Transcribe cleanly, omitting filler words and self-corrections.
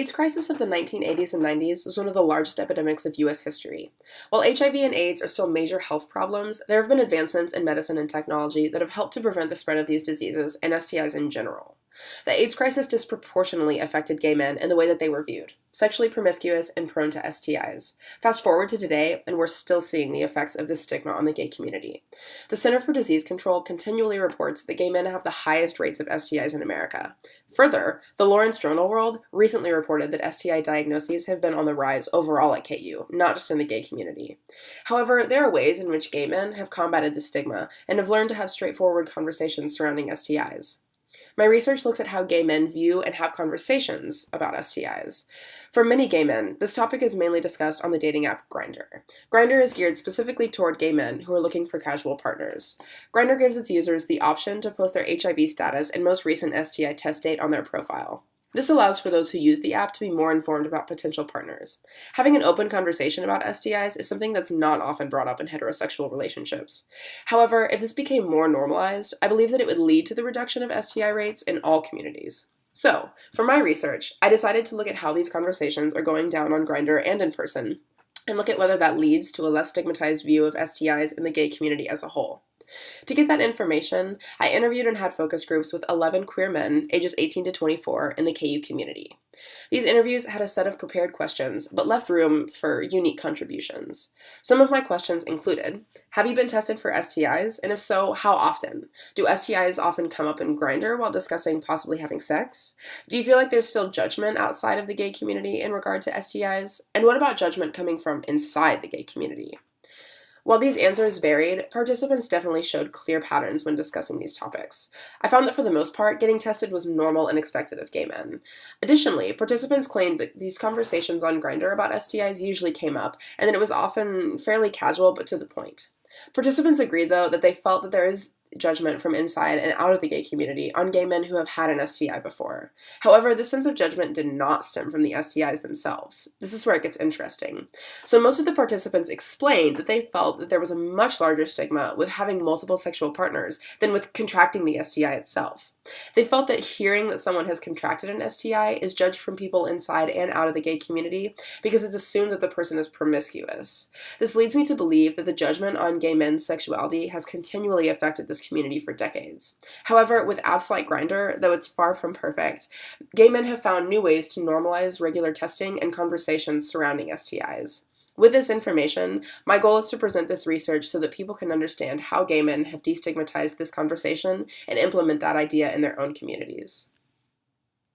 AIDS crisis of the 1980s and 90s was one of the largest epidemics of U.S. history. While HIV and AIDS are still major health problems, there have been advancements in medicine and technology that have helped to prevent the spread of these diseases and STIs in general. The AIDS crisis disproportionately affected gay men in the way that they were viewed, sexually promiscuous and prone to STIs. Fast forward to today, and we're still seeing the effects of this stigma on the gay community. The Center for Disease Control continually reports that gay men have the highest rates of STIs in America. Further, the Lawrence Journal World recently reported that STI diagnoses have been on the rise overall at KU, not just in the gay community. However, there are ways in which gay men have combated this stigma and have learned to have straightforward conversations surrounding STIs. My research looks at how gay men view and have conversations about STIs. For many gay men, this topic is mainly discussed on the dating app Grindr. Grindr is geared specifically toward gay men who are looking for casual partners. Grindr gives its users the option to post their HIV status and most recent STI test date on their profile. This allows for those who use the app to be more informed about potential partners. Having an open conversation about STIs is something that's not often brought up in heterosexual relationships. However, if this became more normalized, I believe that it would lead to the reduction of STI rates in all communities. So, for my research, I decided to look at how these conversations are going down on Grindr and in person, and look at whether that leads to a less stigmatized view of STIs in the gay community as a whole. To get that information, I interviewed and had focus groups with 11 queer men, ages 18 to 24, in the KU community. These interviews had a set of prepared questions, but left room for unique contributions. Some of my questions included, have you been tested for STIs, and if so, how often? Do STIs often come up in Grindr while discussing possibly having sex? Do you feel like there's still judgment outside of the gay community in regard to STIs? And what about judgment coming from inside the gay community? While these answers varied, participants definitely showed clear patterns when discussing these topics. I found that for the most part, getting tested was normal and expected of gay men. Additionally, participants claimed that these conversations on Grindr about STIs usually came up, and that it was often fairly casual but to the point. Participants agreed, though, that they felt that there is judgment from inside and out of the gay community on gay men who have had an STI before. However, this sense of judgment did not stem from the STIs themselves. This is where it gets interesting. So most of the participants explained that they felt that there was a much larger stigma with having multiple sexual partners than with contracting the STI itself. They felt that hearing that someone has contracted an STI is judged from people inside and out of the gay community because it's assumed that the person is promiscuous. This leads me to believe that the judgment on gay men's sexuality has continually affected this community for decades. However, with apps like Grindr, though it's far from perfect, gay men have found new ways to normalize regular testing and conversations surrounding STIs. With this information, my goal is to present this research so that people can understand how gay men have destigmatized this conversation and implement that idea in their own communities.